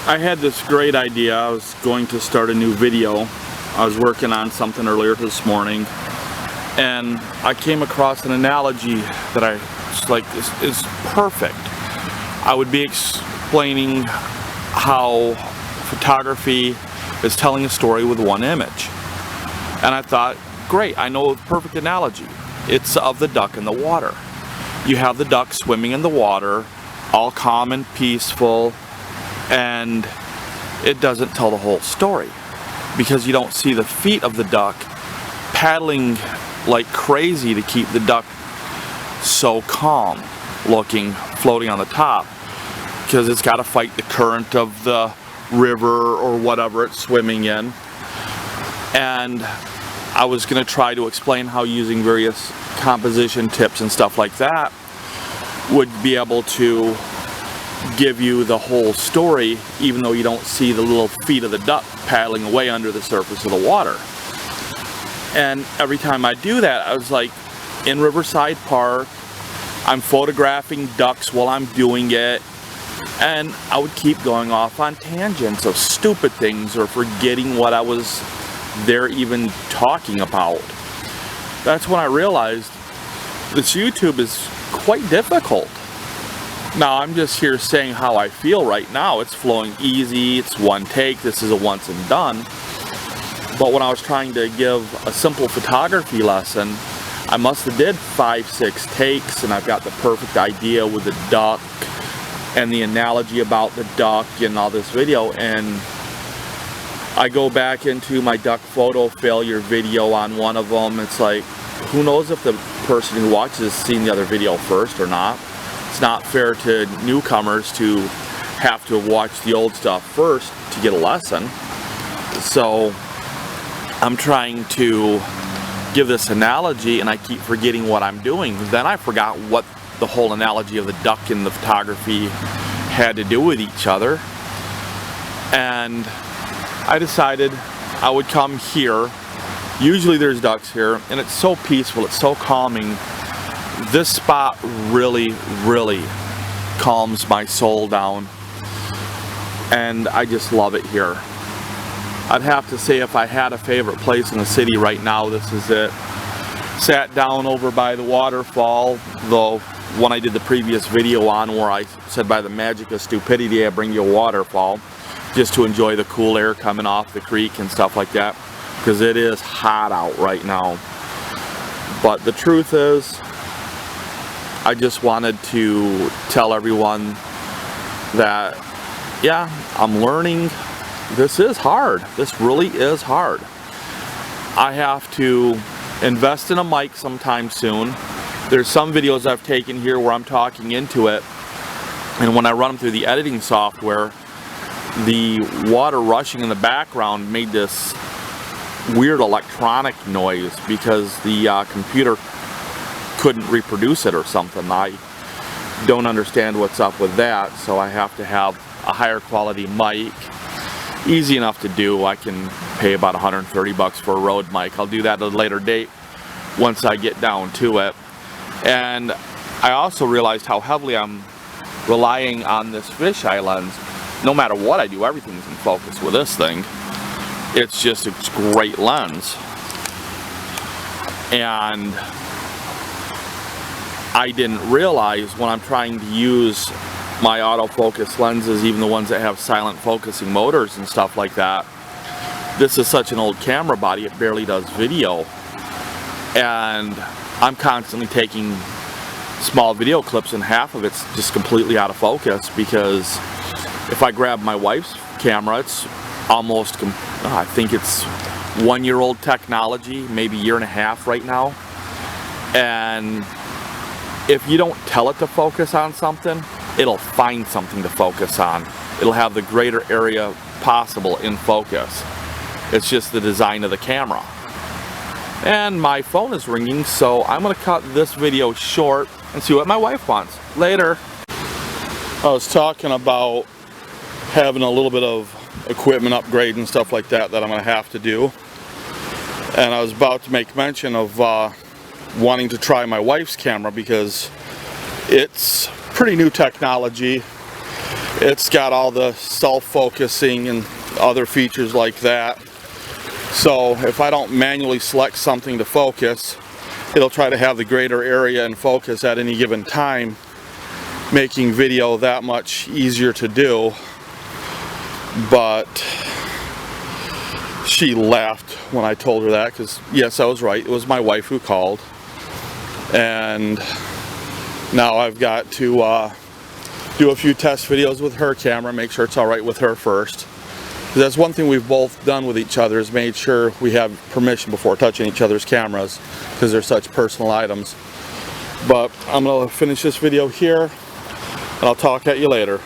I had this great idea. I was going to start a new video. I was working on something earlier this morning, and I came across an analogy that I was like, this is perfect. I would be explaining how photography is telling a story with one image. And I thought, great, I know the perfect analogy. It's of the duck in the water. You have the duck swimming in the water, all calm and peaceful, and it doesn't tell the whole story because you don't see the feet of the duck paddling like crazy to keep the duck so calm looking, floating on the top, because it's got to fight the current of the river or whatever it's swimming in. And I was going to try to explain how using various composition tips and stuff like that would be able to give you the whole story, even though you don't see the little feet of the duck paddling away under the surface of the water. And every time I do that, I was like, in Riverside Park, I'm photographing ducks while I'm doing it, and I would keep going off on tangents of stupid things or forgetting what I was there even talking about. That's when I realized this YouTube is quite difficult. Now, I'm just here saying how I feel right now. It's flowing easy, it's one take, this is a once and done. But when I was trying to give a simple photography lesson, I must have did 5-6 takes, and I've got the perfect idea with the duck and the analogy about the duck and all this video, and I go back into my duck photo failure video on one of them. It's like, who knows if the person who watches has seen the other video first or not. It's not fair to newcomers to have to watch the old stuff first to get a lesson. So I'm trying to give this analogy, and I keep forgetting what I'm doing. Then I forgot what the whole analogy of the duck and the photography had to do with each other. And I decided I would come here. Usually there's ducks here, and it's so peaceful, it's so calming. This spot really, really calms my soul down, and I just love it here. I'd have to say if I had a favorite place in the city right now, this is it. Sat down over by the waterfall, the one I did the previous video on where I said by the magic of stupidity I bring you a waterfall, just to enjoy the cool air coming off the creek and stuff like that, because it is hot out right now. But the truth is, I just wanted to tell everyone that, yeah, I'm learning. This is hard. This really is hard. I have to invest in a mic sometime soon. There's some videos I've taken here where I'm talking into it, and when I run them through the editing software, the water rushing in the background made this weird electronic noise because the computer couldn't reproduce it or something. I don't understand what's up with that, so I have to have a higher quality mic. Easy enough to do. I can pay about 130 bucks for a Rode mic. I'll do that at a later date once I get down to it. And I also realized how heavily I'm relying on this fisheye lens. No matter what I do, everything's in focus with this thing. It's just a great lens. And I didn't realize when I'm trying to use my autofocus lenses, even the ones that have silent focusing motors and stuff like that, this is such an old camera body, it barely does video. And I'm constantly taking small video clips and half of it's just completely out of focus, because if I grab my wife's camera, it's almost, I think it's 1-year-old technology, maybe 1.5 years right now. And if you don't tell it to focus on something, it'll find something to focus on. It'll have the greater area possible in focus. It's just the design of the camera. And my phone is ringing, so I'm gonna cut this video short and see what my wife wants. Later. I was talking about having a little bit of equipment upgrade and stuff like that I'm gonna have to do. And I was about to make mention of wanting to try my wife's camera because it's pretty new technology. it's got all the self-focusing and other features like that. So if I don't manually select something to focus, it'll try to have the greater area in focus at any given time, making video that much easier to do. But she laughed when I told her that, because yes, I was right. It was my wife who called, and now I've got to do a few test videos with her camera, make sure it's all right with her first. That's one thing we've both done with each other, is made sure we have permission before touching each other's cameras, because they're such personal items. But I'm going to finish this video here, and I'll talk at you later.